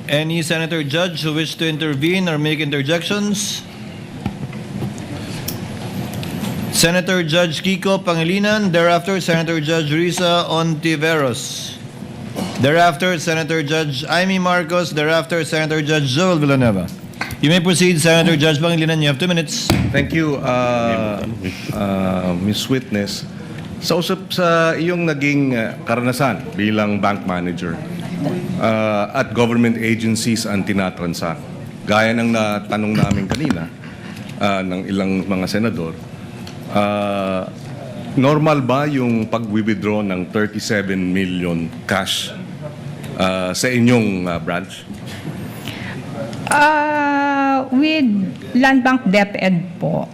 Any senator judge who wish to intervene or make interjections? Senator Judge Kiko Pangilinan, thereafter Senator Judge Risa Ontiveros. Thereafter, Senator Judge Amy Marcos, thereafter Senator Judge Joel Villanueva. You may proceed, Senator Judge Pangilinan. You have 2 minutes. Thank you, Ms. Witness. Sa iyong naging karanasan bilang bank manager at government agencies ang tinatransact, gaya ng natanong namin kanina ng ilang mga senador, normal ba yung pag-withdraw ng 37 million cash sa inyong branch? With Land Bank DepEd po,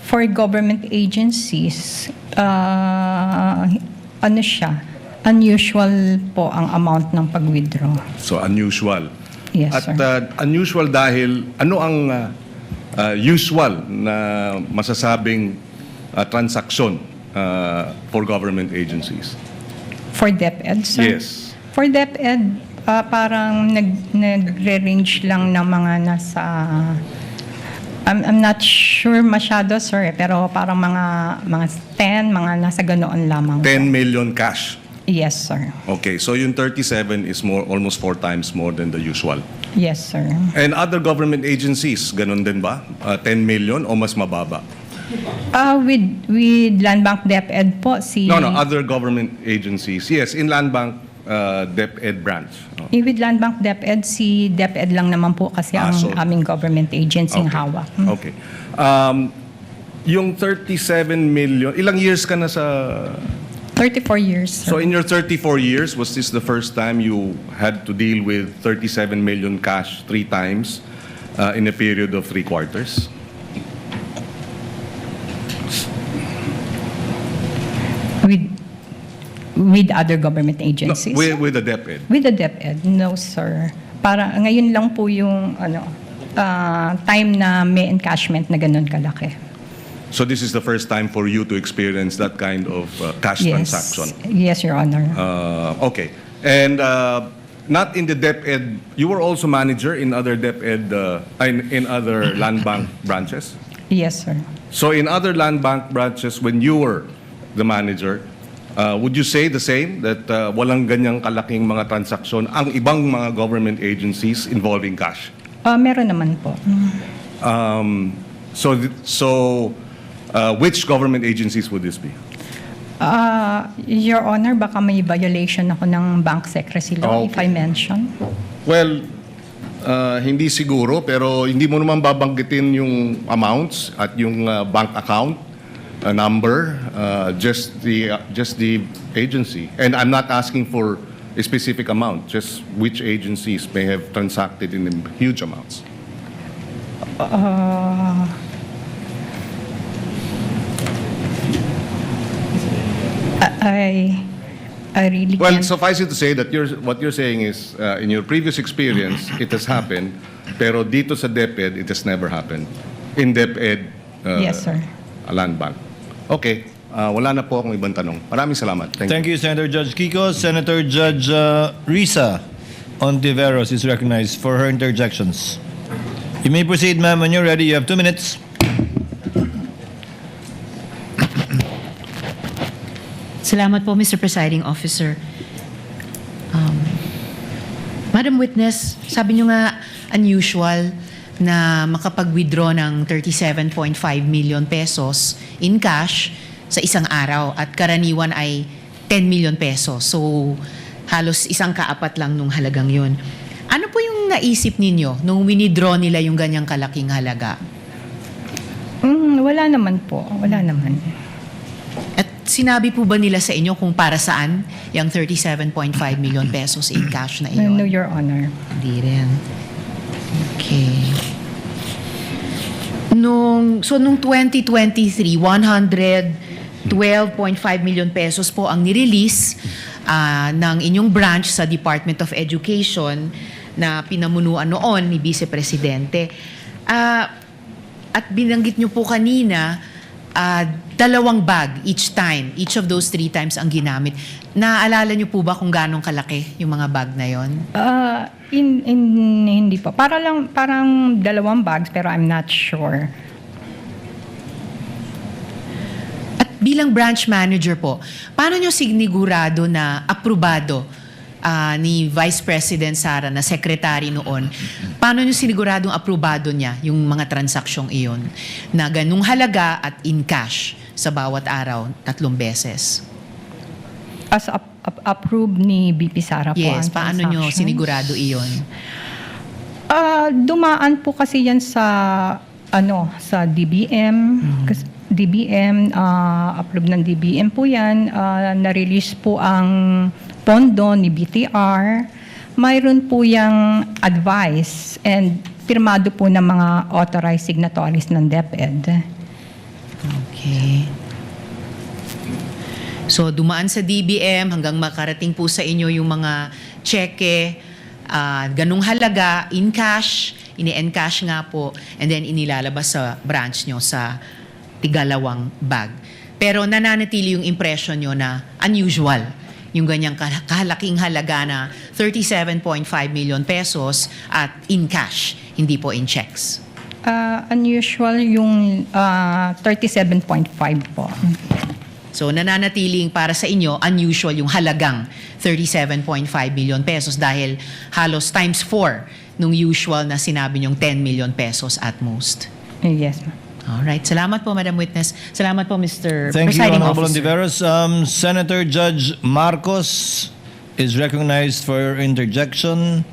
for government agencies, ano siya, unusual po ang amount ng pag-withdraw. So unusual. Yes, At sir. unusual dahil ano ang usual na masasabing transaksyon for government agencies? For DepEd, sir? Yes. For DepEd, parang nagre-range lang ng mga nasa... I'm not sure masyado, sir, pero parang mga 10, mga nasa ganoon lamang. 10 million cash. Yes, sir. Okay, so yung 37 is almost 4 times more than the usual. Yes, sir. And other government agencies, ganun din ba? 10 million o mas mababa? With Land Bank DepEd po, No, other government agencies. Yes, in Land Bank DepEd branch. With Land Bank DepEd, si DepEd lang naman po kasi ang so- aming government agency Okay. hawak. Okay. Yung 37 million, ilang years ka na sa... 34 years, sir. So in your 34 years, was this the first time you had to deal with 37 million cash 3 times in a period of 3 quarters? With other government No, agencies? with the DepEd. With the DepEd, no, sir. Para ngayon lang po yung time na may encashment na ganun kalaki. So this is the first time for you to experience that kind of cash transaction? Yes, Your Honor. Okay. And not in the DepEd, you were also manager in other DepEd, in other land bank branches? Yes, sir. So in other land bank branches, when you were the manager, would you say the same, that walang ganyang kalaking mga transaksyon ang ibang mga government agencies involving cash? Meron naman po. Which government agencies would this be? Your Honor, baka may violation ako ng bank secrecy law if I mention. Well, hindi siguro, pero hindi mo naman babanggitin yung amounts at yung bank account number, just the agency. And I'm not asking for a specific amount, just which agencies may have transacted in huge amounts. I really Well, can't. suffice it to say that what you're saying is, in your previous experience, it has happened, pero dito sa DepEd, it has never happened. In DepEd, Yes, sir. Land Bank. Okay, wala na po akong ibang tanong. Maraming salamat. Thank you, Senator Judge Kiko. Senator Judge Risa Ontiveros is recognized for her interjections. You may proceed, ma'am. When you're ready, you have 2 minutes. Salamat po, Mr. Presiding Officer. Madam Witness, sabi niyo nga unusual na makapag-withdraw ng 37.5 million pesos in cash sa isang araw at karaniwan ay 10 million pesos. So, halos isang kaapat lang nung halagang yun. Ano po yung naisip ninyo nung winidraw nila yung ganyang kalaking halaga? Wala naman po. Wala naman. At sinabi po ba nila sa inyo kung para saan yung 37.5 million pesos in cash na iyon? No, Your Honor. Hindi rin. Okay. Nung 2023, 112.5 million pesos po ang nirelease ng inyong branch sa Department of Education na pinamunuan noon ni Vice Presidente. At binanggit nyo po kanina 2 bag each time. Each of those 3 times ang ginamit. Naaalala niyo po ba kung ganong kalaki yung mga bag na yon? Hindi po. Parang 2 bags pero I'm not sure. At bilang branch manager po, paano niyo sinigurado na aprobado ni Vice President Sara na secretary noon? Paano niyo siniguradong aprobado niya yung mga transaksyong iyon na ganung halaga at in cash sa bawat araw 3 beses? As approved ni BP Sara po Yes, ang paano niyo transactions. sinigurado iyon? Dumaan po kasi yan sa sa DBM. Kasi DBM, approved ng DBM po yan. Na-release po ang pondo ni BTR. Mayroon po yung advice and pirmado po ng mga authorized signatories ng DepEd. Okay. So, dumaan sa DBM hanggang makarating po sa inyo yung mga cheque, ganung halaga, in cash, ini-encash nga po, and then inilalabas sa branch nyo sa tigalawang bag. Pero nananatili yung impression nyo na unusual yung ganyang kahalaking halaga na 37.5 million pesos at in cash, hindi po in checks. Unusual yung 37.5 po. So nananatiling para sa inyo, unusual yung halagang 37.5 million pesos dahil halos times 4 nung usual na sinabi nyong 10 million pesos at most. Yes, ma'am. Alright. Salamat po, Madam Witness. Salamat po, Mr. Thank you, Presiding Honorable Officer. Ontiveros. Senator Judge Marcos is recognized for interjection.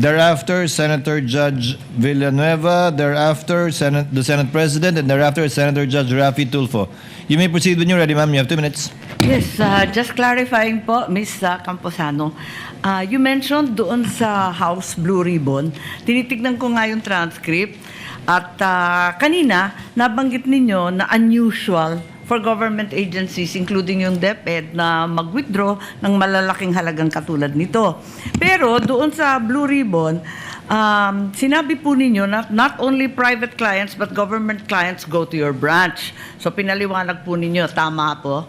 Thereafter, Senator Judge Villanueva. Thereafter, the Senate President. And thereafter, Senator Judge Raffy Tulfo. You may proceed when you're ready, ma'am. You have 2 minutes. Yes, just clarifying po, Ms. Camposano. You mentioned doon sa House Blue Ribbon, tinitignan ko nga yung transcript, at kanina, nabanggit ninyo na unusual for government agencies, including yung DepEd, na mag-withdraw ng malalaking halagang katulad nito. Pero doon sa Blue Ribbon, sinabi po ninyo na not only private clients but government clients go to your branch. So pinaliwanag po ninyo, tama po?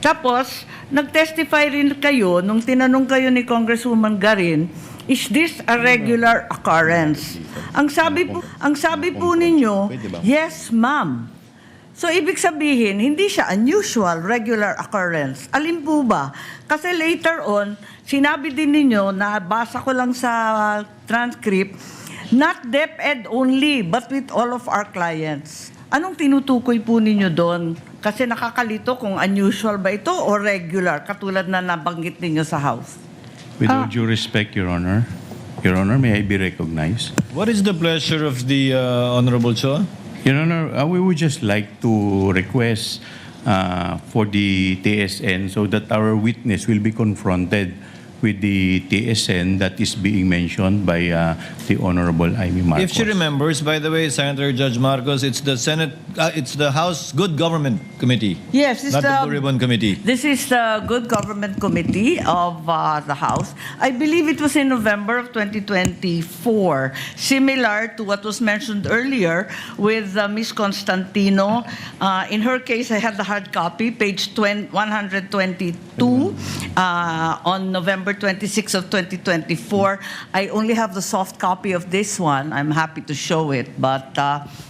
Tapos, nag-testify rin kayo nung tinanong kayo ni Congresswoman Garin, is this a regular occurrence? Ang sabi po ninyo, yes, ma'am. So, ibig sabihin, hindi siya unusual, regular occurrence. Alin po ba? Kasi later on, sinabi din ninyo, nabasa ko lang sa transcript, not DepEd only, but with all of our clients. Anong tinutukoy po ninyo doon? Kasi nakakalito kung unusual ba ito o regular, katulad na nabanggit ninyo sa House. With all due respect, Your Honor. Your Honor, may I be recognized? What is the pleasure of the Honorable Cho? Your Honor, we would just like to request for the TSN so that our witness will be confronted with the TSN that is being mentioned by the Honorable Amy Marcos. If she remembers, by the way, Senator Judge Marcos, it's the Senate, it's the House Good Government Committee. Yes, it's not the Blue Ribbon Committee. This is the Good Government Committee of the House. I believe it was in November of 2024, similar to what was mentioned earlier with Ms. Constantino. In her case, I had the hard copy, page 122, on November 26 of 2024. I only have the soft copy of this one. I'm happy to show it. But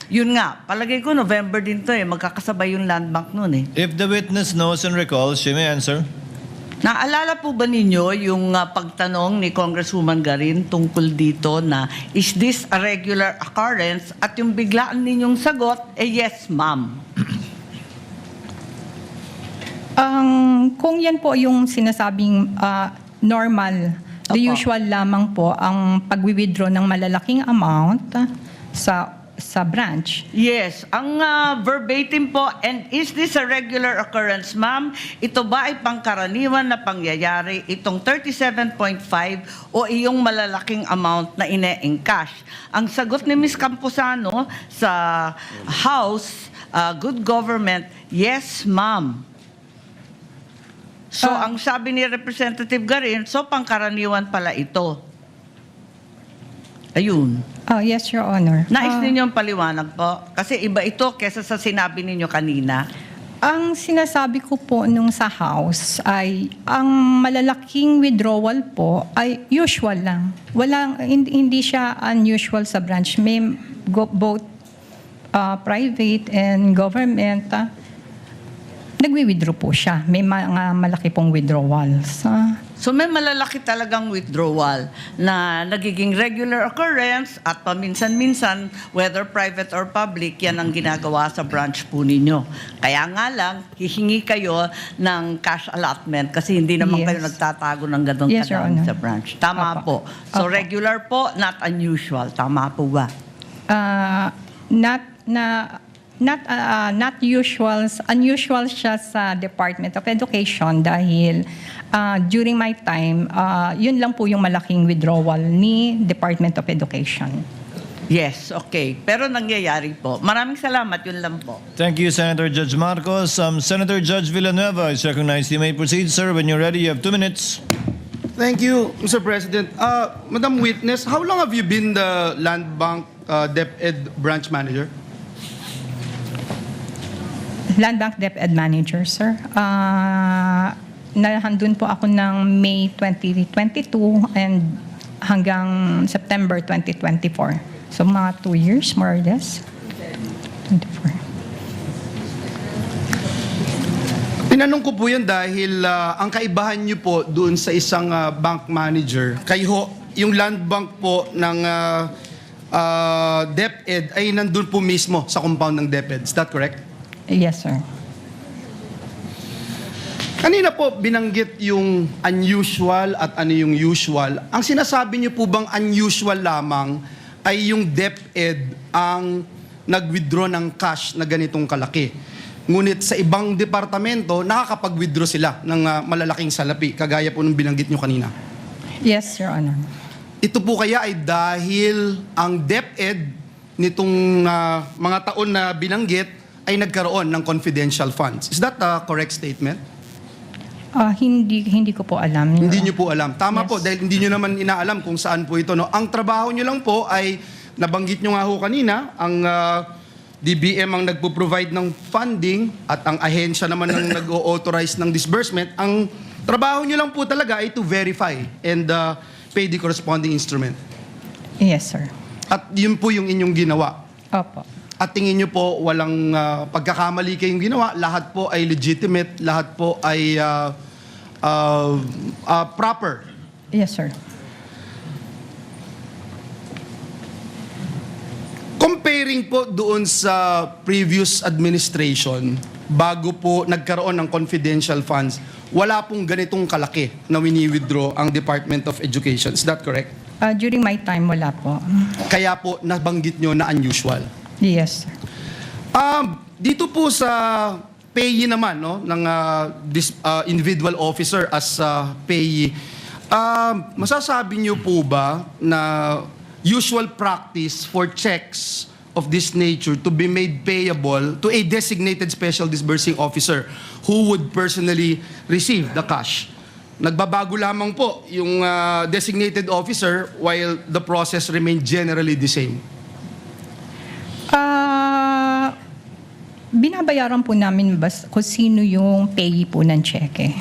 yun nga, palagay ko November din to magkakasabay yung land bank nun If the witness knows and recalls, she may answer. Naalala po ba ninyo yung pagtanong ni Congresswoman Garin tungkol dito na is this a regular occurrence? At yung biglaan ninyong sagot, yes, ma'am. Kung yan po yung sinasabing normal, the Opo. usual lamang po ang pag-withdraw ng malalaking amount sa branch. Yes, ang verbatim po, and is this a regular occurrence, ma'am? Ito ba ay pangkaraniwan na pangyayari, itong 37.5 o iyong malalaking amount na ine-encash? Ang sagot ni Ms. Camposano sa House Good Government, yes, ma'am. So, ang sabi ni Representative Garin, so pangkaraniwan pala ito. Ayun. Oh, yes, Your Honor. Nais ninyong paliwanag po? Kasi iba ito kesa sa sinabi ninyo kanina. Ang sinasabi ko po nung sa House ay ang malalaking withdrawal po ay usual lang. Hindi siya unusual sa branch. May both private and government. Nagwi-withdraw po siya. May mga malaki pong withdrawals. So may malalaki talagang withdrawal na nagiging regular occurrence at paminsan-minsan, whether private or public, yan ang ginagawa sa branch po ninyo. Kaya nga lang, hihingi kayo ng cash allotment kasi hindi naman Yes. kayo nagtatago ng ganun Yes, Your kadami Honor. sa branch. Tama Opo. po. So Opo. regular po, not unusual. Tama po ba? Not usual, unusual siya sa Department of Education dahil during my time, yun lang po yung malaking withdrawal ni Department of Education. Yes, okay. Pero nangyayari po. Maraming salamat, yun lang po. Thank you, Senator Judge Marcos. Senator Judge Villanueva is recognized. You may proceed, sir. When you're ready, you have 2 minutes. Thank you, Mr. President. Madam Witness, how long have you been the Land Bank DepEd branch manager? Land Bank DepEd Manager, sir. Nahandun po ako ng May 2022 and hanggang September 2024. So mga 2 years, more or less. 24. Tinanong ko po yan dahil ang kaibahan niyo po doon sa isang bank manager, kayo, yung land bank po ng DepEd ay nandun po mismo sa compound ng DepEd. Is that correct? Yes, sir. Kanina po binanggit yung unusual at ano yung usual. Ang sinasabi niyo po bang unusual lamang ay yung DepEd ang nag-withdraw ng cash na ganitong kalaki. Ngunit sa ibang departamento, nakakapag-withdraw sila ng malalaking salapi, kagaya po nung binanggit niyo kanina. Yes, Your Honor. Ito po kaya ay dahil ang DepEd nitong mga taon na binanggit ay nagkaroon ng confidential funds. Is that a correct statement? Hindi ko po alam. Hindi nyo po alam. Tama Yes. po, dahil hindi nyo naman inaalam kung saan po ito. No? Ang trabaho nyo lang po ay, nabanggit nyo nga ho kanina, ang DBM ang nagpo-provide ng funding at ang ahensya naman ang nag-authorize ng disbursement. Ang trabaho nyo lang po talaga ay to verify and pay the corresponding instrument. Yes, sir. At yun po yung inyong ginawa. Opo. At tingin nyo po walang pagkakamali kayong ginawa, lahat po ay legitimate, lahat po ay proper. Yes, sir. Comparing po doon sa previous administration, bago po nagkaroon ng confidential funds, wala pong ganitong kalaki na wini-withdraw ang Department of Education. Is that correct? During my time, wala po. Kaya po nabanggit nyo na unusual. Yes, sir. Dito po sa payee naman no, ng individual officer as payee, masasabi niyo po ba na usual practice for checks of this nature to be made payable to a designated special disbursing officer who would personally receive the cash? Nagbabago lamang po yung designated officer while the process remained generally the same. Binabayaran po namin kung sino yung payee po ng cheque.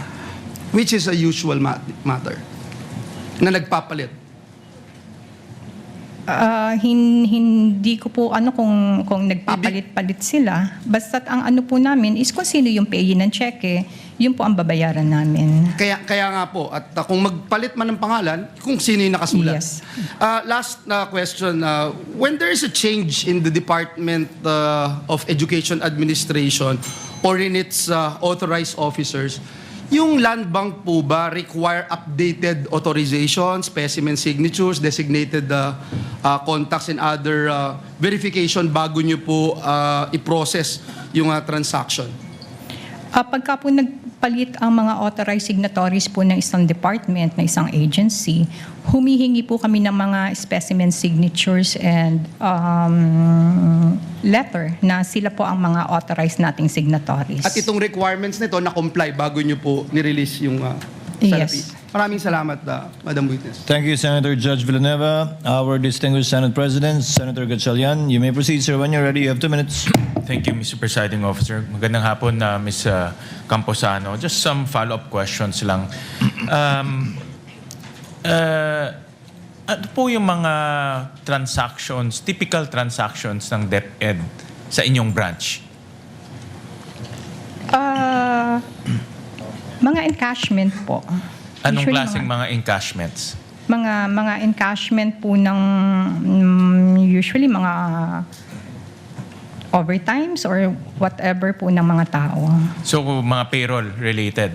Which is a usual matter na nagpapalit. Hindi ko po kung nagpapalit-palit sila. Basta't ang ano po namin is kung sino yung payee ng cheque, yun po ang babayaran namin. Kaya nga po, at kung magpalit man ng pangalan, kung sino yung nakasulat. Yes. Last question, when there is a change in the Department of Education Administration or in its authorized officers, yung land bank po ba require updated authorization, specimen signatures, designated contacts and other verification bago nyo po i-process yung transaction? Pagka po nagpalit ang mga authorized signatories po ng isang department, ng isang agency, humihingi po kami ng mga specimen signatures and letter na sila po ang mga authorized nating signatories. At itong requirements nito na-comply bago nyo po nirelease yung salapi? Yes. Maraming salamat, Madam Witness. Thank you, Senator Judge Villanueva. Our distinguished Senate President, Senator Gatchalian. You may proceed, sir. When you're ready, you have 2 minutes. Thank you, Mr. Presiding Officer. Magandang hapon na Ms. Camposano. Just some follow-up questions lang. Ano po yung mga transactions, typical transactions ng DepEd sa inyong branch? Mga encashment po. Anong Usually klaseng mga encashments? mga encashment po ng usually mga overtimes or whatever po ng mga tao. So, mga payroll related.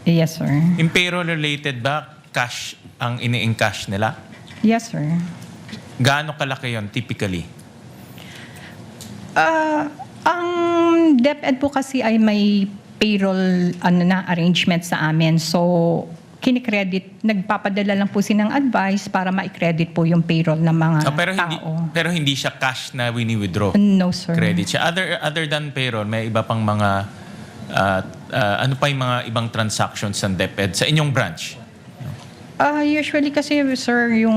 Yes, sir. Yung payroll related ba, cash ang ini-encash nila? Yes, sir. Gaano kalaki yon typically? Ang DepEd po kasi ay may payroll arrangement sa amin. So, kinikredit, nagpapadala lang po silang advice para ma-credit po yung payroll ng mga tao. Pero hindi siya cash na wini-withdraw. No, sir. Credit siya. Other than payroll, may iba pang mga ano pa yung mga ibang transactions ng DepEd sa inyong branch? Usually kasi, sir, yung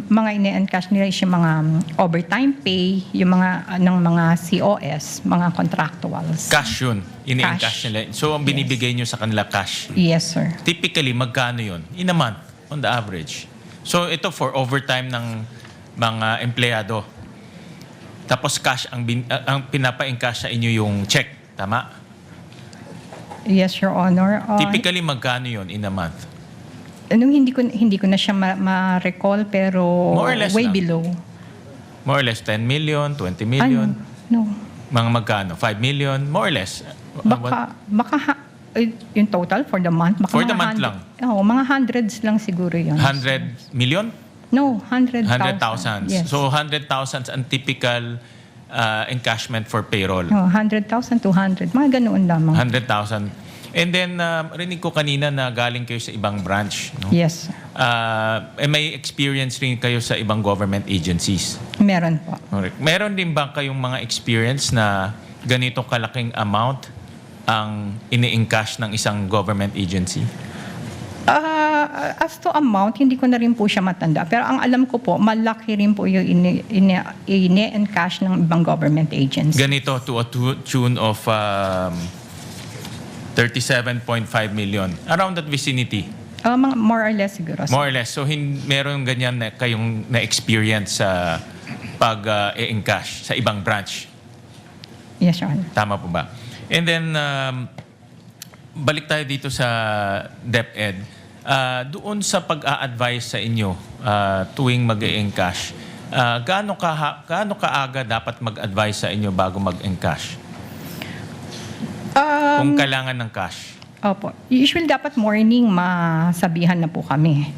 mga ine-encash nila is yung mga overtime pay, yung mga ng mga COS, mga contractuals. Cash yun. Ini-encash Cash. nila. So, ang binibigay nyo sa kanila cash. Yes, sir. Typically, magkano yun? In a month, on the average. So, ito for overtime ng mga empleyado. Tapos cash, ang pinapa-encash sa inyo yung check. Tama? Yes, Your Honor. Typically, magkano yun in a month? Nung hindi ko na siya ma-recall, pero More or less way lang. below. More or less 10 million, 20 million? No. Mga magkano? 5 million? More or less? Yung total for the month. Baka For the mga month lang? Oo, mga hundreds lang siguro yun. 100 million? No, 100,000. 100,000. Yes. So 100,000 ang typical encashment for payroll. No, 100,000, 200. Mga ganoon lamang. 100,000. And then, rinig ko kanina na galing kayo sa ibang branch. No? Yes. May experience rin kayo sa ibang government agencies. Meron po. Correct. Meron din ba kayong mga experience na ganito kalaking amount ang ini-encash ng isang government agency? As to amount, hindi ko na rin po siya matanda. Pero ang alam ko po, malaki rin po yung ini-encash ng ibang government agency. Ganito to a tune of 37.5 million. Around that vicinity. More or less siguro. More or less. So, meron ganyan na kayong na-experience sa pag-e-encash sa ibang branch. Yes, Your Honor. Tama po ba? And then, balik tayo dito sa DepEd. Doon sa pag-a-advise sa inyo tuwing mag-e-encash, gaano kaaga dapat mag-advise sa inyo bago mag-encash? Kung kailangan ng cash. Opo. Usually dapat morning masabihan na po kami.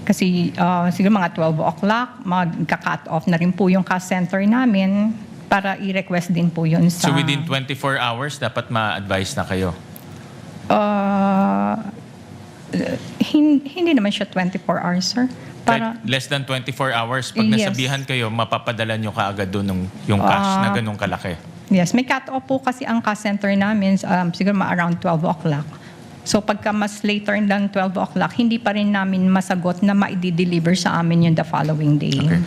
Kasi siguro mga 12 o'clock, magka-cut off na rin po yung cash center namin para i-request din po yun sa... So within 24 hours, dapat ma-advise na kayo? Hindi naman siya 24 hours, sir. Kahit less than 24 hours, pag Yes. nasabihan kayo, mapapadala nyo kaagad doon yung cash na ganun kalaki. Yes, may cut-off po kasi ang cash center namin, siguro around 12 o'clock. So pagka mas later than 12 o'clock, hindi pa rin namin masagot na ma-deliver sa amin yung the following day. Okay.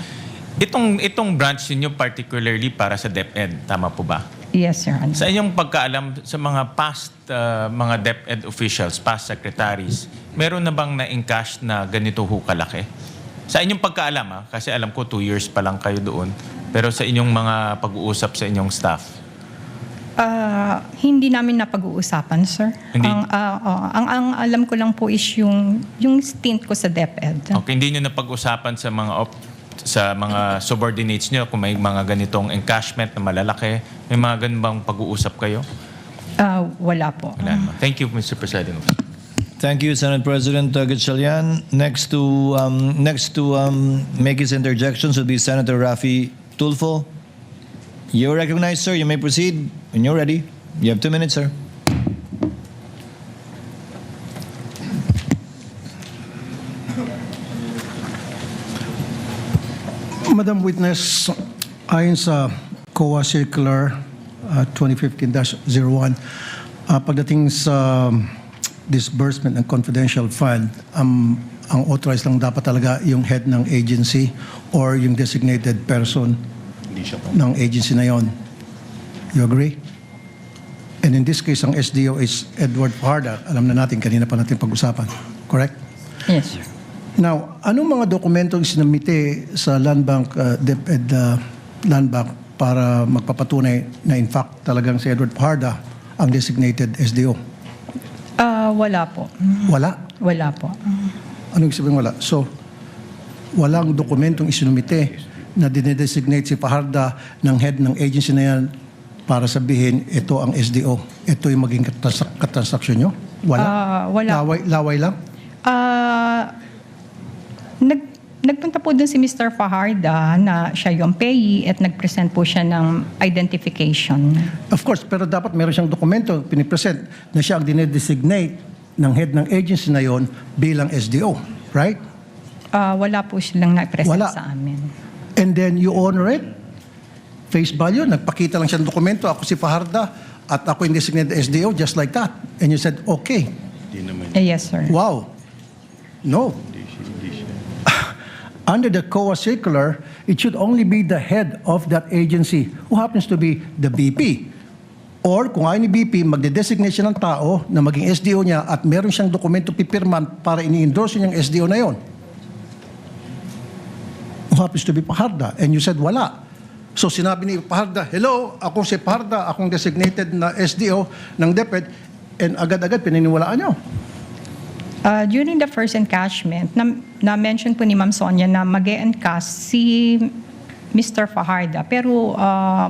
Itong branch niyo particularly para sa DepEd, tama po ba? Yes, Your Honor. Sa inyong pagkaalam sa mga past mga DepEd officials, past secretaries, meron na bang na-encash na ganito ho kalaki? Sa inyong pagkaalam, kasi alam ko 2 years pa lang kayo doon, pero sa inyong mga pag-uusap sa inyong staff? Hindi namin napag-uusapan, sir. Hindi? Ang alam ko lang po is yung stint ko sa DepEd. Okay, hindi nyo napag-usapan sa mga subordinates nyo kung may mga ganitong encashment na malalaki? May mga ganun bang pag-uusap kayo? Wala po. Wala naman. Thank you, Mr. President. Thank you, Senate President Gatchalian. Next to make his interjections would be Senator Raffy Tulfo. You're recognized, sir. You may proceed when you're ready. You have 2 minutes, sir. Madam Witness, ayon sa COA Circular 2015-01, pagdating sa disbursement ng confidential fund, ang authorized lang dapat talaga yung head ng agency or yung designated person ng agency na yon. You agree? And in this case, ang SDO is Edward Fajarda. Alam na natin, kanina pa natin pag-usapan. Correct? Yes, sir. Now, anong mga dokumentong sinamite sa Land Bank, DepEd Land Bank para magpapatunay na in fact talagang si Edward Fajarda ang designated SDO? Wala po. Wala? Wala po. Anong ibig sabihin wala? So, walang dokumentong isinumite na dinedesignate si Fajarda ng head ng agency na yan para sabihin ito ang SDO. Ito yung maging katransaksyon nyo? Wala? Wala. Laway lang? Nagpunta po dun si Mr. Fajarda na siya yung payee at nag-present po siya ng identification. Of course, pero dapat meron siyang dokumento pinipresent na siya ang dinedesignate ng head ng agency na yon bilang SDO. Right? Wala po silang na-present Wala. sa amin. And then you honor it? Face value? Nagpakita lang siya ng dokumento, ako si Fajarda at ako yung designated SDO, just like that. And you said, okay. Yes, sir. Wow. No. Under the COA circular, it should only be the head of that agency who happens to be the BP. Or kung ayaw ni BP, magde-designate siya ng tao na maging SDO niya at meron siyang dokumento pipirman para ini-endorse niyang SDO na yon. Who happens to be Fajarda. And you said wala. So sinabi ni Fajarda, hello, ako si Fajarda, akong designated na SDO ng DepEd, and agad-agad pininiwalaan niyo. During the first encashment, na-mention po ni Ma'am Sonia na mag-e-encash si Mr. Fajarda. Pero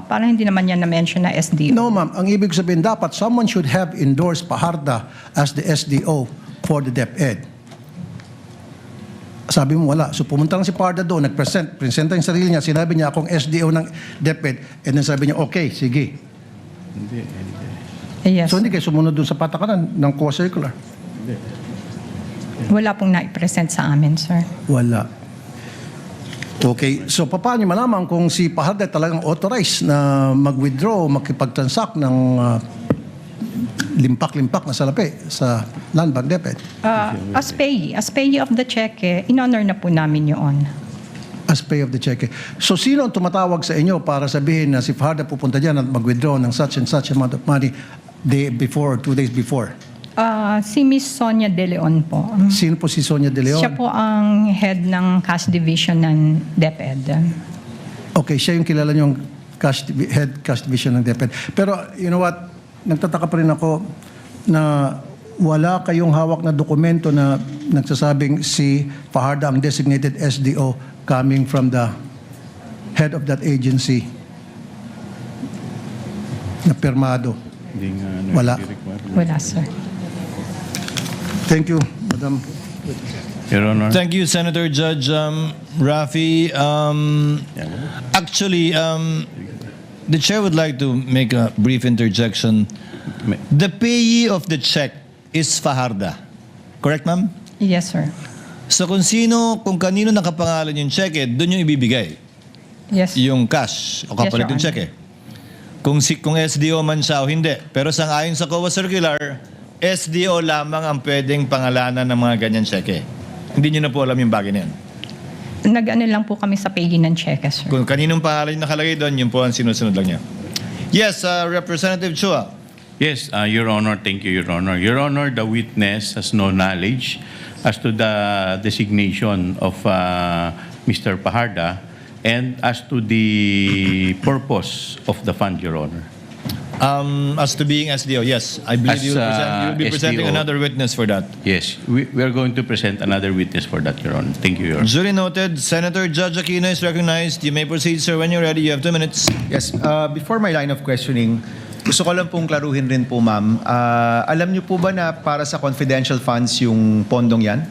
parang hindi naman niya na-mention na SDO. No, ma'am. Ang ibig sabihin, dapat someone should have endorsed Fajarda as the SDO for the DepEd. Sabi mo, wala. So pumunta lang si Fajarda doon, presenta yung sarili niya, sinabi niya akong SDO ng DepEd, and then sabi niya, okay, sige. Yes. So hindi kayo sumunod doon sa patakaran ng COA circular? Wala pong na-present sa amin, sir. Wala. Okay, so paano niyo malaman kung si Fajarda talagang authorized na mag-withdraw, makipag-transact ng limpak-limpak na salapi sa Land Bank DepEd? As payee of the check, in-honor na po namin yun. As pay of the check. So sino ang tumatawag sa inyo para sabihin na si Fajarda pupunta dyan at mag-withdraw ng such and such amount of money day before, 2 days before? Si Miss Sonia De Leon po. Sino po si Sonia De Leon? Siya po ang head ng cash division ng DepEd. Okay, siya yung kilala niyong head cash division ng DepEd. Pero you know what, nagtataka pa rin ako na wala kayong hawak na dokumento na nagsasabing si Fajarda ang designated SDO coming from the head of that agency na permado. Wala. Wala, sir. Thank you, Madam. Your Honor. Thank you, Senator Judge Rafi. Actually, the chair would like to make a brief interjection. The payee of the check is Fajarda. Correct, ma'am? Yes, sir. So kung kanino nakapangalan yung check, doon yung ibibigay. Yes. Yung cash o kapalit Yes, Your yung check. Kung SDO man siya o hindi. Pero ayon sa COA circular, SDO lamang ang pwedeng pangalanan ng mga ganyan cheque. Hindi nyo na po alam yung bagay na yan. Nag-ano lang po kami sa payee ng check, sir. Kung kaninong pangalan yung nakalagay doon, yun po ang sinusunod lang niya. Yes, Representative Chua. Yes, Your Honor. Thank you, Your Honor. Your Honor, the witness has no knowledge as to the designation of Mr. Fajarda and as to the purpose of the fund, Your Honor. As to being SDO, yes. I believe As, you'll be presenting SDO. another witness for that. Yes, we are going to present another witness for that, Your Honor. Thank you, Your Honor. Duly noted. Senator Judge Aquino is recognized. You may proceed, sir, when you're ready. You have 2 minutes. Yes, before my line of questioning, gusto ko lang pong klaruhin rin po, ma'am. Alam niyo po ba na para sa confidential funds yung pondong yan?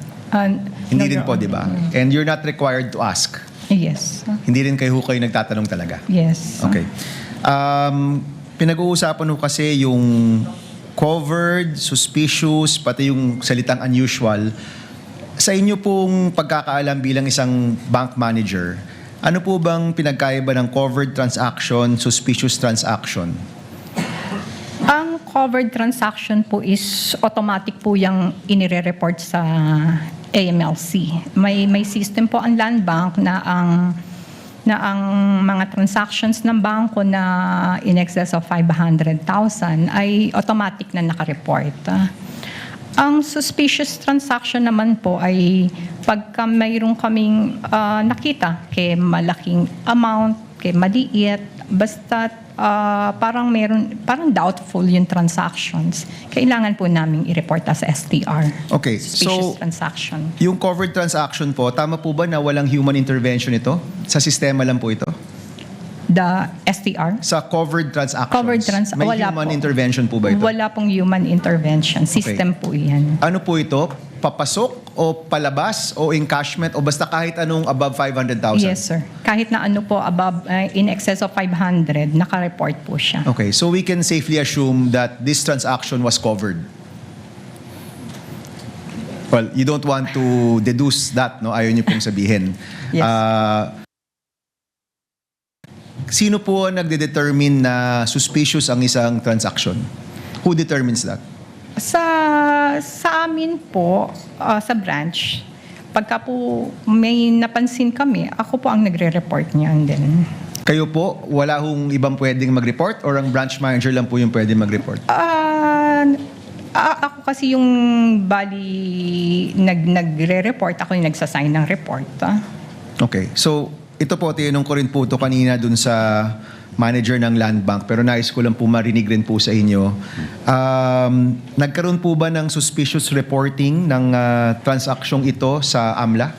Hindi rin po, di ba? And you're not required to ask. Yes. Hindi rin kayo nagtatanong talaga. Yes. Okay. Pinag-uusapan ho kasi yung covered, suspicious, pati yung salitang unusual. Sa inyo pong pagkakaalam bilang isang bank manager, ano po bang pinagkaiba ng covered transaction, suspicious transaction? Ang covered transaction po is automatic po yung inire-report sa AMLC. May system po ang Land Bank na ang mga transactions ng bangko na in excess of 500,000 ay automatic na nakareport. Ang suspicious transaction naman po ay pagka mayroon kaming nakita kay malaking amount, kay maliit, basta parang doubtful yung transactions, kailangan po namin i-report as STR. Okay, Suspicious so transaction. yung covered transaction po, tama po ba na walang human intervention ito? Sa sistema lang po ito? The STR? Sa covered transactions, Covered may wala human po. intervention po ba ito? Wala pong human intervention. System po yan. Ano po ito? Papasok o palabas o encashment o basta kahit anong above 500,000? Yes, sir. Kahit na ano po above, in excess of 500, naka-report po siya. Okay, so we can safely assume that this transaction was covered. Well, you don't want to deduce that, no? Ayaw niyo pong sabihin. Yes. Sino po ang nagde-determine na suspicious ang isang transaction? Who determines that? Sa amin po, sa branch, pagka po may napansin kami, ako po ang nagre-report niyan din. Kayo po, wala hong ibang pwedeng mag-report or ang branch manager lang po yung pwedeng mag-report? Ako kasi yung nagre-report, ako yung nagsasign ng report. Okay. So, ito po, tinanong ko rin po ito kanina dun sa manager ng Land Bank, pero nais ko lang po marinig rin po sa inyo. Nagkaroon po ba ng suspicious reporting ng transaksyong ito sa AMLA?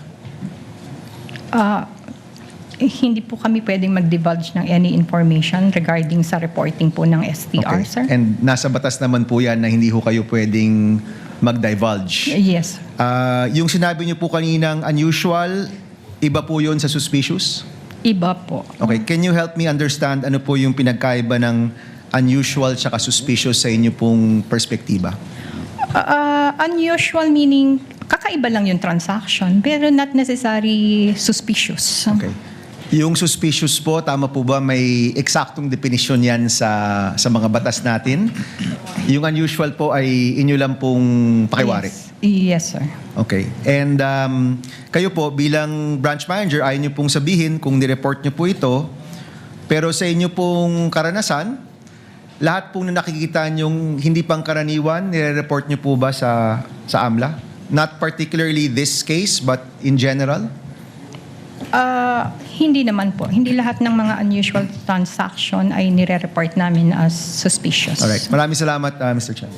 Hindi po kami pwedeng mag-divulge ng any information regarding sa reporting po ng STR, sir. And nasa batas naman po yan na hindi ho kayo pwedeng mag-divulge. Yes. Yung sinabi niyo po kaninang unusual, iba po yun sa suspicious? Iba po. Okay, can you help me understand ano po yung pinagkaiba ng unusual tsaka suspicious sa inyo pong perspektiba? Unusual meaning, kakaiba lang yung transaction, pero not necessary suspicious. Okay. Yung suspicious po, tama po ba may eksaktong definisyon yan sa mga batas natin? Yung unusual po ay inyo lang pong pakiwari? Yes, sir. Okay. And kayo po bilang branch manager, ayaw nyo pong sabihin kung nireport nyo po ito, pero sa inyo pong karanasan, lahat pong nakikita nyong hindi pangkaraniwan, nire-report nyo po ba sa AMLA? Not particularly this case, but in general? Hindi naman po. Hindi lahat ng mga unusual transaction ay nire-report namin as suspicious. Alright. Maraming salamat, Mr. Chan.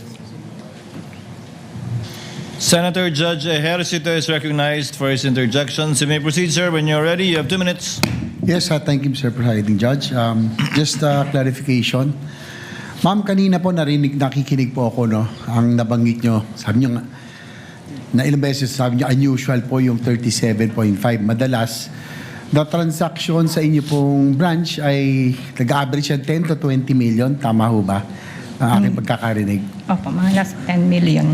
Senator Judge Ejercito is recognized for his interjections. You may proceed, sir, when you're ready. You have 2 minutes. Yes, thank you, Mr. Presiding Judge. Just clarification. Ma'am, kanina po nakikinig po ako, no? Ang nabanggit nyo, sabi nyo, na ilang beses sabi nyo, unusual po yung 37.5. Madalas, the transaction sa inyo pong branch ay nag-average yan 10 to 20 million. Tama ho ba? Ang aking pagkakarinig. Opo, mga nasa 10 million.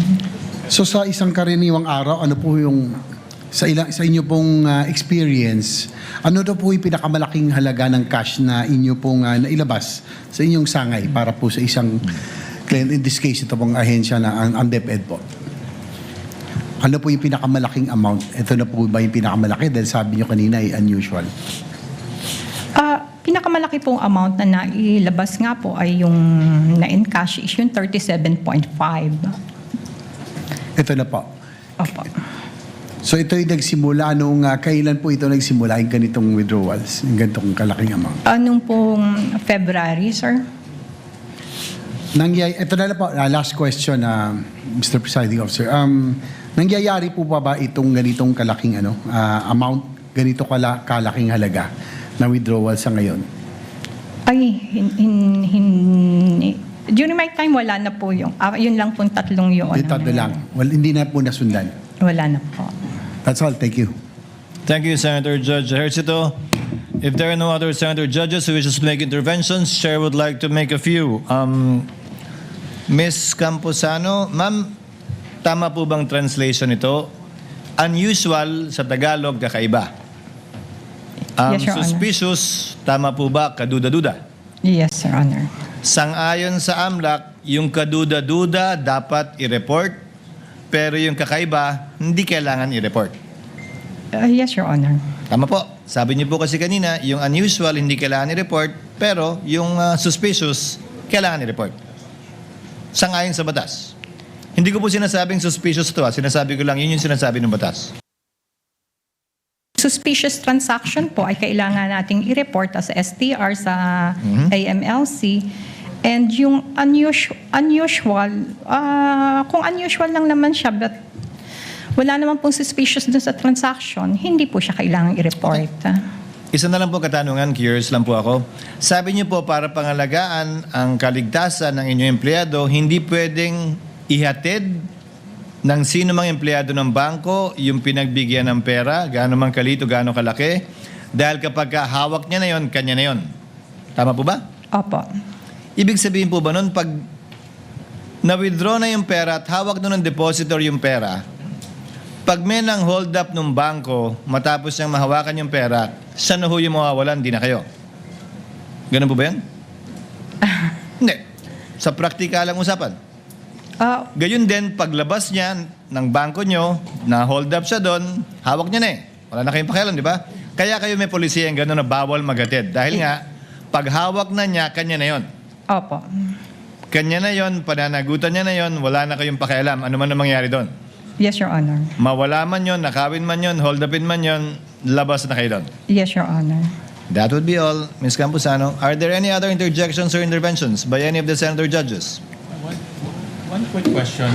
So sa isang karaniwang araw, ano po yung sa inyo pong experience, ano daw po yung pinakamalaking halaga ng cash na inyo pong nailabas sa inyong sangay para po sa isang client, in this case ito pong ahensya na ang DepEd po? Ano po yung pinakamalaking amount? Ito na po ba yung pinakamalaki dahil sabi nyo kanina ay unusual? Pinakamalaki pong amount na nailabas nga po ay yung na-encash is yung 37.5. Ito na po. Opo. So ito yung nagsimula nung kailan po ito nagsimula yung ganitong withdrawals, yung ganitong kalaking amount? Anong pong February, sir? Ito na po, last question, Mr. Presiding Officer. Nangyayari po ba itong ganitong kalaking amount, ganito kalaking halaga na withdrawal sa ngayon? Ay, during my time, wala na po yung, yun lang pong tatlong yun. Yung tatlo lang. Well, hindi na po nasundan. Wala na po. That's all. Thank you. Thank you, Senator Judge Ejercito. If there are no other Senator Judges who wishes to make interventions, Chair would like to make a few. Ms. Camposano, ma'am, tama po bang translation ito? Unusual sa Tagalog, kakaiba. Yes, Your Honor. Suspicious, tama po ba, kaduda-duda? Yes, Your Honor. Sang-ayon sa AMLAC, yung kaduda-duda dapat i-report, pero yung kakaiba, hindi kailangan i-report. Yes, Your Honor. Tama po. Sabi niyo po kasi kanina, yung unusual hindi kailangan i-report, pero yung suspicious, kailangan i-report. Sangayon sa batas. Hindi ko po sinasabing suspicious to. Sinasabi ko lang, yun yung sinasabi ng batas. Suspicious transaction po ay kailangan nating i-report as STR sa AMLC. And yung unusual, kung unusual lang naman siya, but wala naman pong suspicious dun sa transaction, hindi po siya kailangan i-report. Isa na lang po katanungan, curious lang po ako. Sabi niyo po para pangalagaan ang kaligtasan ng inyong empleyado, hindi pwedeng ihatid ng sino mang empleyado ng bangko yung pinagbigyan ng pera, gaano man kalito, gaano kalaki, dahil kapag hawak niya na yon, kanya na yon. Tama po ba? Opo. Ibig sabihin po ba nun, pag na-withdraw na yung pera at hawak nun ng depositor yung pera, pag may nang hold up ng bangko, matapos niyang mahawakan yung pera, siya na ho yung mawawalan, di na kayo. Ganun po ba yan? Hindi. Sa praktika lang usapan. Gayun din, paglabas niya ng bangko nyo, na hold up siya doon, hawak niya na eh. Wala na kayong pakialam, di ba? Kaya kayo may polisiya yung gano'n na bawal magatid. Dahil nga, pag hawak na niya, kanya na yon. Opo. Kanya na yon, pananagutan niya na yon, wala na kayong pakialam. Ano man ang mangyari doon? Yes, Your Honor. Mawala man yon, nakawin man yon, hold upin man yon, labas na kayo doon. Yes, Your Honor. That would be all. Ms. Camposano, are there any other interjections or interventions by any of the senator judges? One quick question.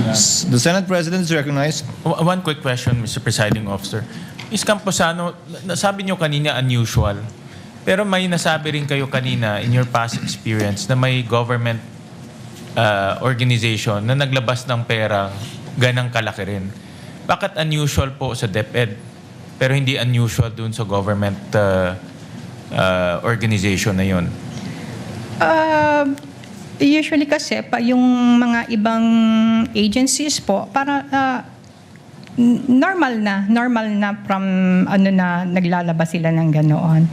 The Senate President is recognized. One quick question, Mr. Presiding Officer. Ms. Camposano, nasabi niyo kanina unusual, pero may nasabi rin kayo kanina in your past experience na may government organization na naglabas ng perang ganang kalaki rin. Bakit unusual po sa DepEd pero hindi unusual dun sa government organization na yun? Usually kasi yung mga ibang agencies po para normal na from naglalabas sila ng ganoon.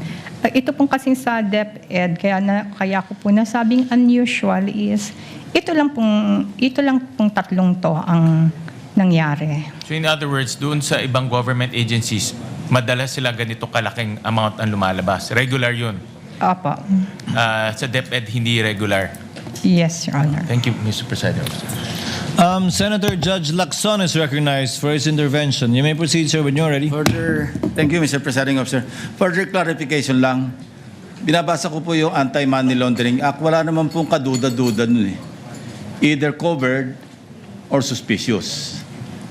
Ito pong kasing sa DepEd kaya ko po nasabing unusual is ito lang pong tatlong to ang nangyari. So in other words, doon sa ibang government agencies, madalas sila ganito kalaking amount ang lumalabas. Regular yun. Opo. Sa DepEd, hindi regular. Yes, Your Honor. Thank you, Mr. President. Senator Judge Lacson is recognized for his intervention. You may proceed, sir, when you're ready. Thank you, Mr. Presiding Officer. Further clarification lang, binabasa ko po yung Anti-Money Laundering Act. Wala naman pong kaduda-duda nun eh. Either covered or suspicious.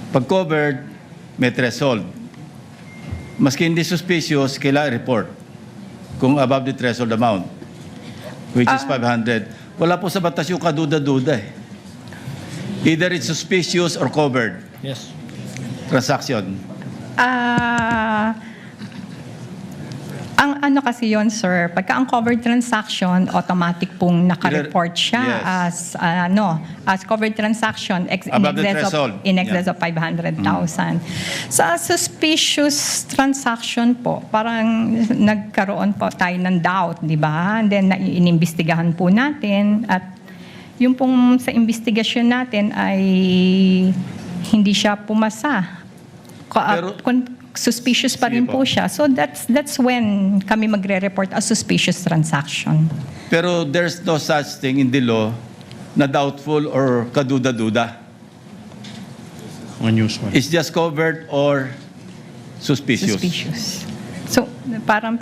Pag covered, may threshold. Maski hindi suspicious, kailangan report kung above the threshold amount, which is 500. Wala po sa batas yung kaduda-duda eh. Either it's suspicious or covered. Yes. Transaction. Ang ano kasi yon, sir, pagka ang covered transaction, automatic pong naka-report siya Yes. as covered transaction Above the threshold. in excess of 500,000. Sa suspicious transaction po, parang nagkaroon po tayo ng doubt, di ba? And then inimbestigahan po natin at yung pong sa investigasyon natin ay hindi siya pumasa. Suspicious pa rin Sige po po. siya. So that's when kami magre-report as suspicious transaction. Pero there's no such thing in the law na doubtful or kaduda-duda. Unusual. It's just covered or suspicious. Suspicious. So parang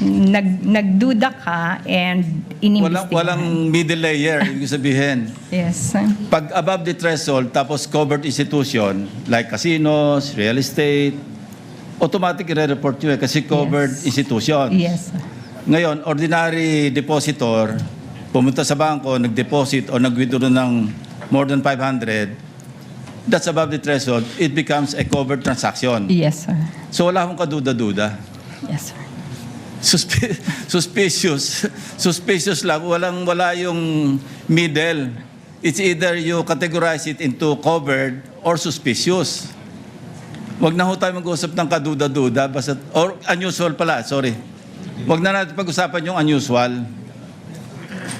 nagduda ka and inimbestigahan. Walang middle layer, ibig sabihin. Yes. Pag above the threshold, tapos covered institution, like casinos, real estate, automatic i-report nyo kasi covered Yes. institution. Yes. Ngayon, ordinary depositor, pumunta sa bangko, nag-deposit o nag-withdraw ng more than 500, that's above the threshold, it becomes a covered transaction. Yes, sir. So wala akong kaduda-duda. Yes, sir. Suspicious lang. Wala yung middle. It's either you categorize it into covered or suspicious. Wag na ho tayo mag-usap ng kaduda-duda. Or unusual pala, sorry. Wag na natin pag-usapan yung unusual.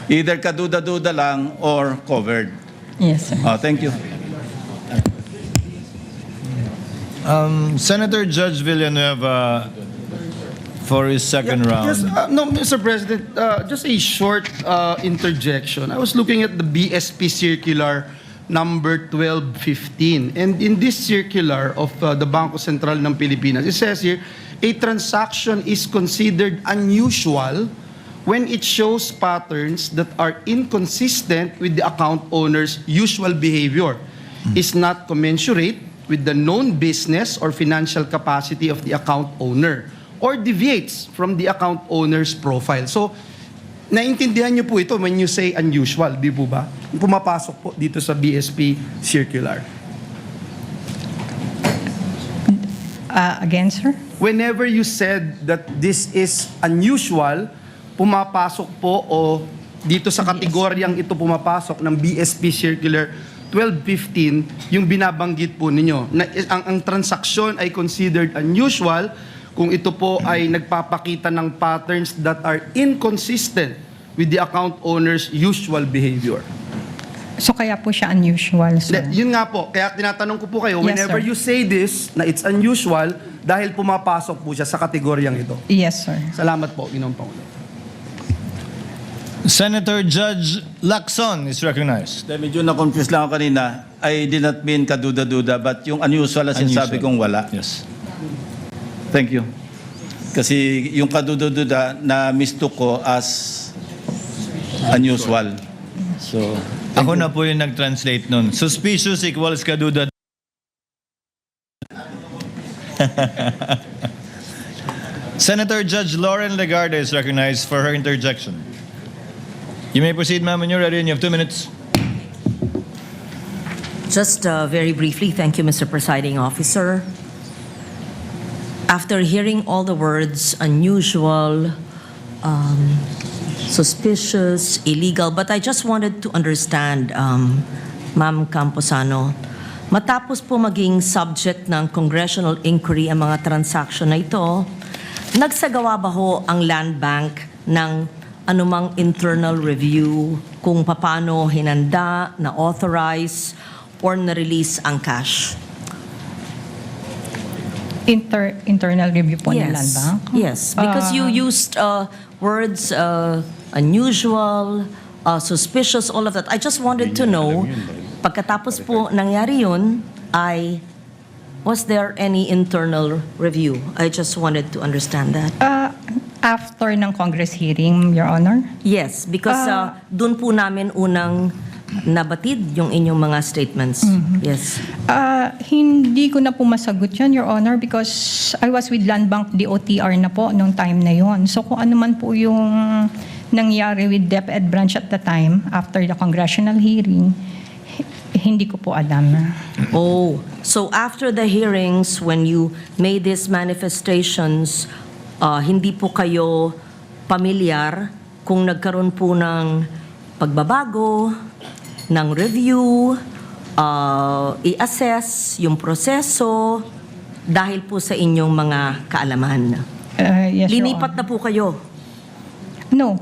Either kaduda-duda lang or covered. Yes, sir. Thank you. Senator Judge Villanueva for his second round. Yes, no, Mr. President, just a short interjection. I was looking at the BSP circular number 1215. And in this circular of the Bangko Sentral ng Pilipinas, it says here, a transaction is considered unusual when it shows patterns that are inconsistent with the account owner's usual behavior, is not commensurate with the known business or financial capacity of the account owner, or deviates from the account owner's profile. So, naintindihan niyo po ito when you say unusual, di po ba? Pumapasok po dito sa BSP circular. Again, sir? Whenever you said that this is unusual, pumapasok po o dito sa kategoryang ito pumapasok ng BSP Circular 1215, yung binabanggit po ninyo. Na, ang transaksyon ay considered unusual kung ito po ay nagpapakita ng patterns that are inconsistent with the account owner's usual behavior. So kaya po siya unusual, sir? Yun nga po, kaya tinatanong ko po kayo, Yes, whenever sir. you say this, na it's unusual, dahil pumapasok po siya sa kategoryang ito. Yes, sir. Salamat po, Ginoong Pangulo. Senator Judge Lacson is recognized. Medyo na-confuse lang ako kanina. I did not mean kaduda-duda, but yung unusual na sinasabi kong wala. Yes. Thank you. Kasi yung kaduda-duda na mistook ko as unusual. So, Ako na po yung nag-translate nun. Suspicious equals kaduda. Senator Judge Lauren Legarda is recognized for her interjection. You may proceed, ma'am, when you're ready, and you have 2 minutes. Just very briefly, thank you, Mr. Presiding Officer. After hearing all the words unusual, suspicious, illegal, but I just wanted to understand, Ma'am Camposano, matapos po maging subject ng congressional inquiry ang mga transaction na ito, nagsagawa ba ho ang Land Bank ng anumang internal review kung paano hinanda, na-authorize, or na-release ang cash? Internal review po ng Land Bank? Yes, because you used words unusual, suspicious, all of that. I just wanted to know, pagkatapos po nangyari yun, was there any internal review? I just wanted to understand that. After ng Congress hearing, Your Honor? Yes, because dun po namin unang nabatid yung inyong mga statements. Yes. Hindi ko na po masagot yun, Your Honor, because I was with Land Bank DOTR na po nung time na yon. So kung ano man po yung nangyari with DepEd branch at the time, after the congressional hearing, hindi ko po alam. Oh, so after the hearings, when you made these manifestations, hindi po kayo pamilyar kung nagkaroon po ng pagbabago, ng review, i-assess yung proseso dahil po sa inyong mga kaalaman. Yes, Your Linipat Honor. na po kayo. No.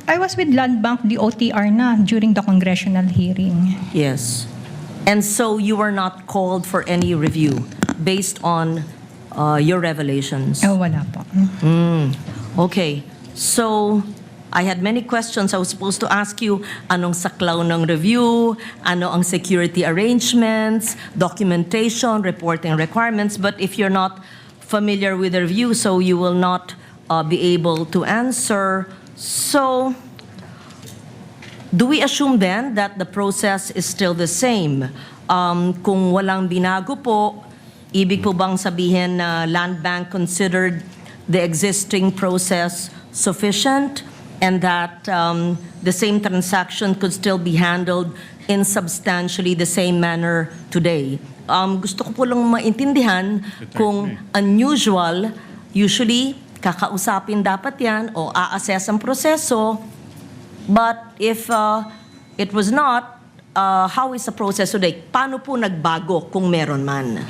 I was with Land Bank DOTR na during the congressional hearing. Yes. And so you were not called for any review based on your revelations? Wala po. Okay. So, I had many questions. I was supposed to ask you, anong saklaw ng review, ano ang security arrangements, documentation, reporting requirements, but if you're not familiar with the review, so you will not be able to answer. So, do we assume then that the process is still the same? Kung walang binago po, ibig po bang sabihin na Land Bank considered the existing process sufficient and that the same transaction could still be handled in substantially the same manner today? Gusto ko po lang maintindihan kung unusual, usually kakausapin dapat yan o a-assess ang proseso, but if it was not, how is the process today? Paano po nagbago kung meron man?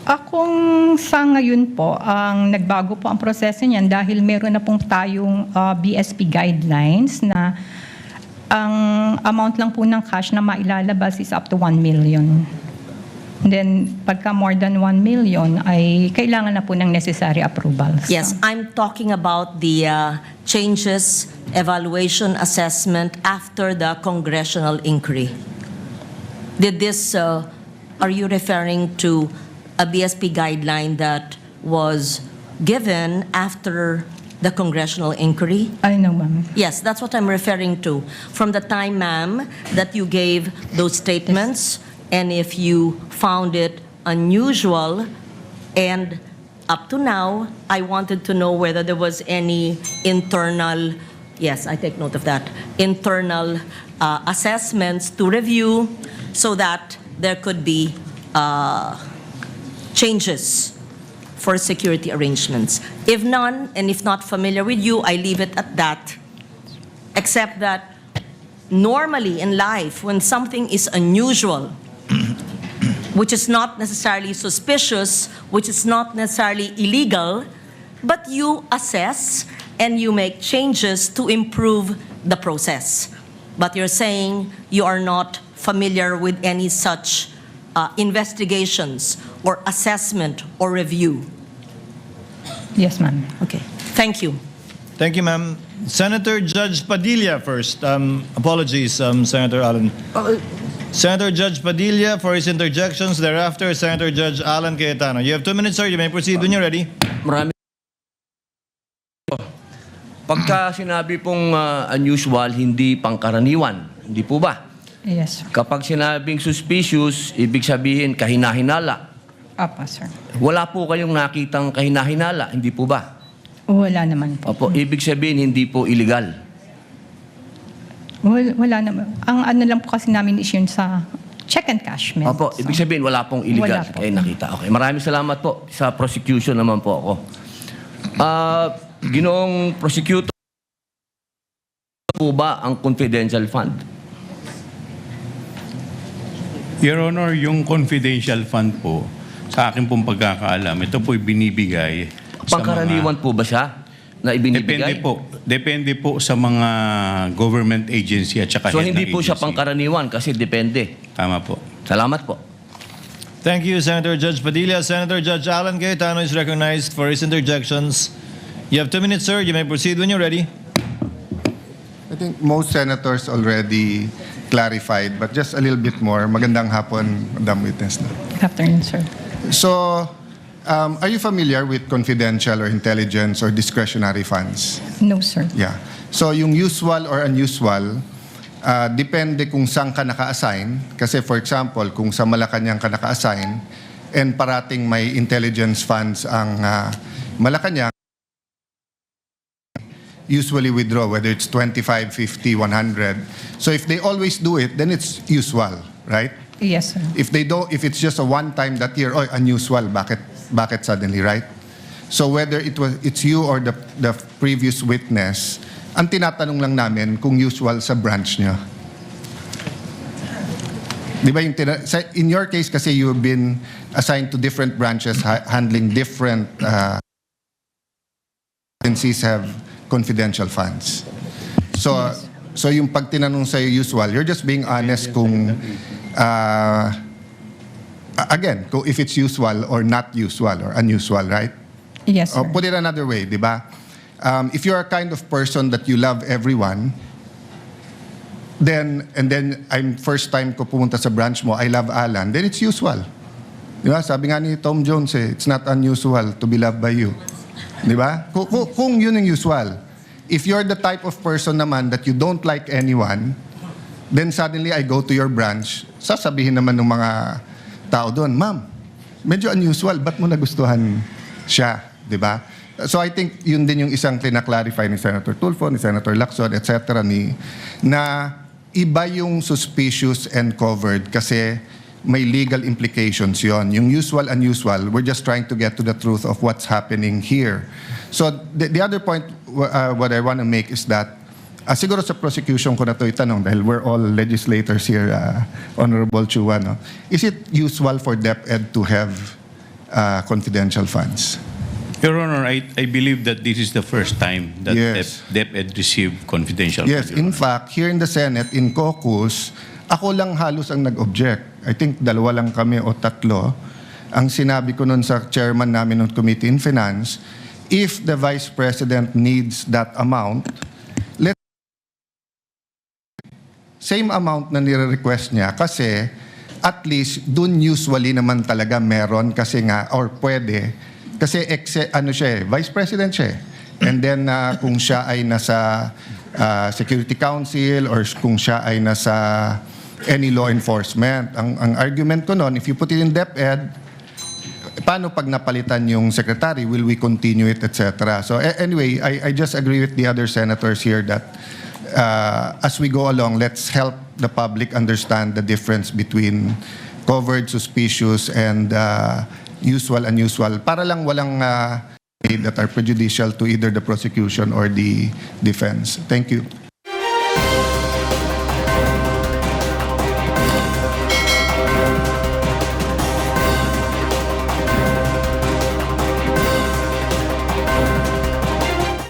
Akong sa ngayon po, ang nagbago po ang proseso niyan dahil meron na pong tayong BSP guidelines na ang amount lang po ng cash na mailalabas is up to 1 million. And then, pagka more than 1 million, ay kailangan na po ng necessary approvals. Yes, I'm talking about the changes, evaluation, assessment after the congressional inquiry. Did this, are you referring to a BSP guideline that was given after the congressional inquiry? I know, ma'am. Yes, that's what I'm referring to. From the time, ma'am, that you gave those statements, and if you found it unusual, and up to now, I wanted to know whether there was any internal, yes, I take note of that, internal assessments to review so that there could be changes for security arrangements. If none, and if not familiar with you, I leave it at that. Except that normally in life, when something is unusual, which is not necessarily suspicious, which is not necessarily illegal, but you assess and you make changes to improve the process. But you're saying you are not familiar with any such investigations or assessment or review. Yes, ma'am. Okay, thank you. Thank you, ma'am. Senator Judge Padilla first. Apologies, Senator Allen. Senator Judge Padilla for his interjections. Thereafter, Senator Judge Alan Cayetano. You have 2 minutes, sir. You may proceed when you're ready. Marami. Pagka sinabi pong unusual, hindi pangkaraniwan. Hindi po ba? Yes, sir. Kapag sinabing suspicious, ibig sabihin kahinahinala. Apa, sir. Wala po kayong nakitang kahinahinala, hindi po ba? Wala naman po. Opo, ibig sabihin hindi po illegal. Wala naman. Ang ano lang po kasi namin is yun sa check and cashment. Opo, ibig sabihin wala pong illegal. Wala po. Kaya nakita. Okay, maraming salamat po. Sa prosecution naman po ako. Ginoong prosecutor, po ba ang confidential fund? Your Honor, yung confidential fund po, sa akin pong pagkakaalam, ito po'y binibigay sa Pangkaraniwan po ba siya na ibinibigay? Depende po sa mga government agency at saka So head hindi ng po siya agency. pangkaraniwan kasi depende. Tama po. Salamat po. Thank you, Senator Judge Padilla. Senator Judge Alan Cayetano is recognized for his interjections. You have 2 minutes, sir. You may proceed when you're ready. I think most senators already clarified, but just a little bit more. Magandang hapon, Madam Witness. Good afternoon, sir. So, are you familiar with confidential or intelligence or discretionary funds? No, sir. Yeah. So, yung usual or unusual, depende kung saan ka naka-assign. Kasi for example, kung sa Malacanang ka naka-assign, and parating may intelligence funds ang Malacanang, usually withdraw, whether it's 25, 50, 100. So if they always do it, then it's usual, right? Yes, sir. If they don't, if it's just a one time that year, oh, unusual, bakit suddenly, right? So whether it's you or the previous witness, ang tinatanong lang namin kung usual sa branch niyo. Di ba in your case kasi you've been assigned to different branches handling different agencies have confidential funds. So so yung pag tinanong sa usual, you're just being honest kung again, kung if it's usual or not usual or unusual, right? Yes, sir. Or put it another way, di ba? If you're a kind of person that you love everyone, then I'm first time ko pumunta sa branch mo, I love Alan, then it's usual. Di ba? Sabi nga ni Tom Jones, it's not unusual to be loved by you. Di ba? Kung yun ang usual. If you're the type of person naman that you don't like anyone, then suddenly I go to your branch, sasabihin naman ng mga tao doon, Ma'am, medyo unusual, ba't mo nagustuhan siya? Di ba? So I think yun din yung isang tina-clarify ni Senator Tulfo, ni Senator Lacson, etc. Na iba yung suspicious and covered kasi may legal implications yon. Yung usual, unusual, we're just trying to get to the truth of what's happening here. So the other point what I want to make is that siguro sa prosecution ko na to itanong dahil we're all legislators here, Honorable Chua, no? Is it usual for DepEd to have confidential funds. Your Honor, I believe that this is the first time that Yes. DepEd received confidential Yes, funds, Your in Honor. fact, here in the Senate, in caucus, ako lang halos ang nag-object. I think 2 lang kami o 3. Ang sinabi ko nun sa chairman namin ng Committee in Finance, if the Vice President needs that amount, same amount na nire-request niya kasi at least dun usually naman talaga meron kasi nga or pwede kasi Vice President siya. And then kung siya ay nasa Security Council or kung siya ay nasa any law enforcement. Ang argument ko noon, if you put it in DepEd, paano pag napalitan yung secretary? Will we continue it, etc.? So anyway, I just agree with the other senators here that as we go along, let's help the public understand the difference between covered, suspicious, and usual, unusual. Para lang walang that are prejudicial to either the prosecution or the defense. Thank you.